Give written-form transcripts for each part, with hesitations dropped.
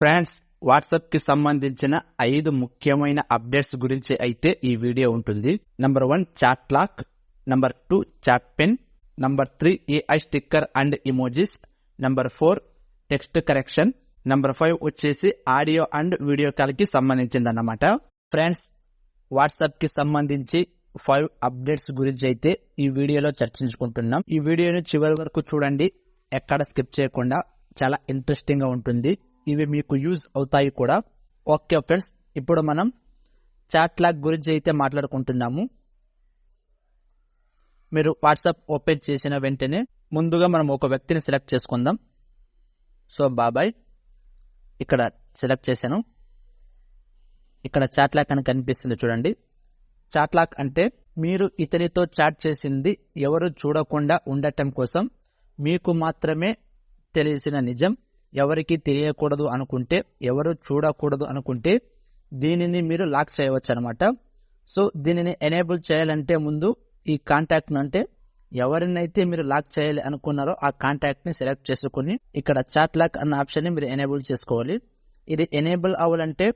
Friends, WhatsApp కి సంబంధించిన 5 ముఖ్యమైన అప్డేట్స్ గురించి అయితే ఈ వీడియో ఉంటుంది. Number 1 chat lock, number 2 chat pen, number 3 AI sticker and emojis, number 4 text correction, number 5 వచ్చేసి ఆడియో అండ్ వీడియో కాల్ కి సంబంధించిందన్నమాట. ఫ్రెండ్స్, వాట్సాప్ కి సంబంధించి 5 అప్డేట్స్ గురించి అయితే ఈ వీడియోలో చర్చించుకుంటున్నాం. ఈ వీడియోని చివరి వరకు చూడండి, ఎక్కడ స్కిప్ చేయకుండా. చాలా ఇంట్రెస్టింగ్ గా ఉంటుంది. ఇవి మీకు యూజ్ అవుతాయి కూడా. ఓకే ఫ్రెండ్స్, ఇప్పుడు మనం చాట్ లాక్ గురించి అయితే మాట్లాడుకుంటున్నాము. మీరు వాట్సాప్ ఓపెన్ చేసిన వెంటనే ముందుగా మనం ఒక వ్యక్తిని సెలెక్ట్ చేసుకుందాం. సో బాబాయ్ ఇక్కడ సెలెక్ట్ చేశాను. ఇక్కడ చాట్ లాక్ అని కనిపిస్తుంది చూడండి. చాట్ లాక్ అంటే మీరు ఇతనితో చాట్ చేసింది ఎవరు చూడకుండా ఉండటం కోసం, మీకు మాత్రమే తెలిసిన నిజం ఎవరికి తెలియకూడదు అనుకుంటే, ఎవరు చూడకూడదు అనుకుంటే దీనిని మీరు లాక్ చేయవచ్చు అనమాట. సో దీనిని ఎనేబుల్ చేయాలంటే ముందు ఈ కాంటాక్ట్ అంటే ఎవరినైతే మీరు లాక్ చేయాలి అనుకున్నారో ఆ కాంటాక్ట్ ని సెలెక్ట్ చేసుకుని ఇక్కడ చాట్ లాక్ అన్న ఆప్షన్ ని మీరు ఎనేబుల్ చేసుకోవాలి. ఇది ఎనేబుల్ అవ్వాలంటే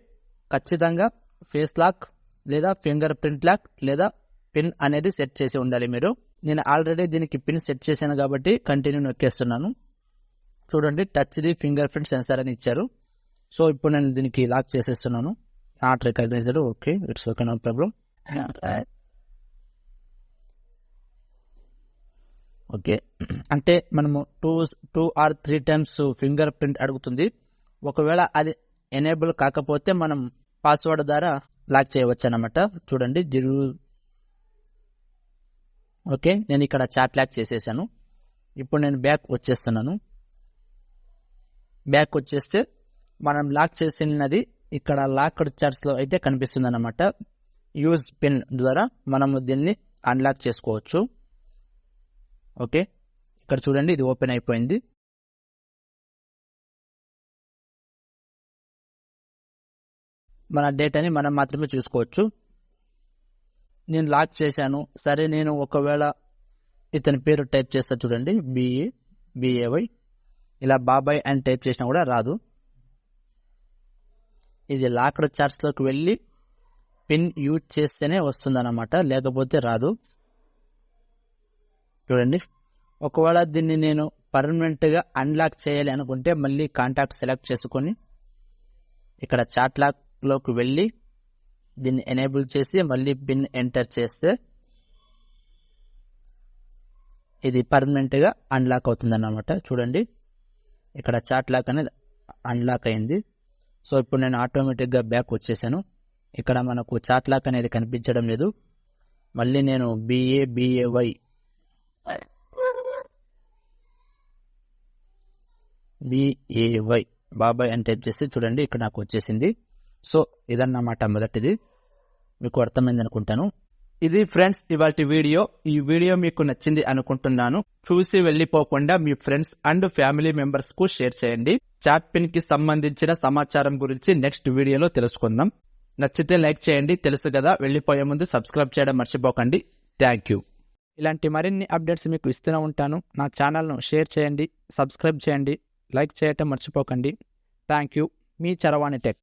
ఖచ్చితంగా ఫేస్ లాక్ లేదా ఫింగర్ ప్రింట్ లాక్ లేదా పిన్ అనేది సెట్ చేసి ఉండాలి మీరు. నేను ఆల్రెడీ దీనికి పిన్ సెట్ చేశాను కాబట్టి కంటిన్యూ నొక్కేస్తున్నాను. చూడండి, touch the finger print sensor అని ఇచ్చారు. సో ఇప్పుడు నేను దీనికి లాక్ చేసేస్తున్నాను. Not recognised. Okay, it's okay, no problem. Okay, అంటే మనము 2 or 3 times ఫింగర్ ప్రింట్ అడుగుతుంది. ఒకవేళ అది ఎనేబుల్ కాకపోతే మనం పాస్వర్డ్ ద్వారా లాక్ చేయవచ్చు అన్నమాట. చూడండి, ఓకే, నేను ఇక్కడ చాట్ లాక్ చేసేసాను. ఇప్పుడు నేను బ్యాక్ వచ్చేస్తున్నాను. బ్యాక్ వచ్చేస్తే మనం లాక్ చేసినది ఇక్కడ లాక్డ్ చాట్స్ లో అయితే కనిపిస్తుంది అన్నమాట. యూజ్ పిన్ ద్వారా మనము దీన్ని అన్లాక్ చేసుకోవచ్చు. ఓకే, ఇక్కడ చూడండి, ఇది ఓపెన్ అయిపోయింది. మన డేటాని మనం మాత్రమే చూసుకోవచ్చు. నేను లాక్ చేశాను. సరే, నేను ఒకవేళ ఇతని పేరు టైప్ చేస్తా చూడండి, BAY, ఇలా బాబాయ్ అని టైప్ చేసినా కూడా రాదు. ఇది లాక్డ్ చాట్స్ లోకి వెళ్ళి పిన్ యూజ్ చేస్తేనే వస్తుంది అన్నమాట, లేకపోతే రాదు. చూడండి, ఒకవేళ దీన్ని నేను పర్మనెంట్ గా అన్లాక్ చేయాలి అనుకుంటే మళ్ళీ కాంటాక్ట్ సెలెక్ట్ చేసుకొని ఇక్కడ చాట్ లాక్ లోకి వెళ్ళి దీన్ని ఎనేబుల్ చేసి మళ్ళీ పిన్ ఎంటర్ చేస్తే ఇది పర్మనెంట్ గా అన్లాక్ అవుతుంది అన్నమాట. చూడండి, ఇక్కడ చాట్ లాక్ అనేది అన్లాక్ అయింది. సో ఇప్పుడు నేను ఆటోమేటిక్ గా బ్యాక్ వచ్చేసాను. ఇక్కడ మనకు చాట్ లాక్ అనేది కనిపించడం లేదు. మళ్ళీ నేను BAY బాబాయ్ అని టైప్ చేసి చూడండి, ఇక్కడ నాకు వచ్చేసింది. సో ఇదన్నమాట మొదటిది. మీకు అర్థమైంది అనుకుంటాను. ఇది ఫ్రెండ్స్ ఇవాల్టి వీడియో. ఈ వీడియో మీకు నచ్చింది అనుకుంటున్నాను. చూసి వెళ్లిపోకుండా మీ ఫ్రెండ్స్ అండ్ ఫ్యామిలీ మెంబర్స్ కు షేర్ చేయండి. చాట్ పిన్ కి సంబంధించిన సమాచారం గురించి నెక్స్ట్ వీడియోలో తెలుసుకుందాం. నచ్చితే లైక్ చేయండి. తెలుసు కదా, వెళ్లిపోయే ముందు సబ్స్క్రైబ్ చేయడం మర్చిపోకండి. Thank you. ఇలాంటి మరిన్ని అప్డేట్స్ మీకు ఇస్తూనే ఉంటాను. నా ఛానల్ను షేర్ చేయండి, సబ్స్క్రైబ్ చేయండి, లైక్ చేయటం మర్చిపోకండి. Thank you. మీ చరవాణి టెక్.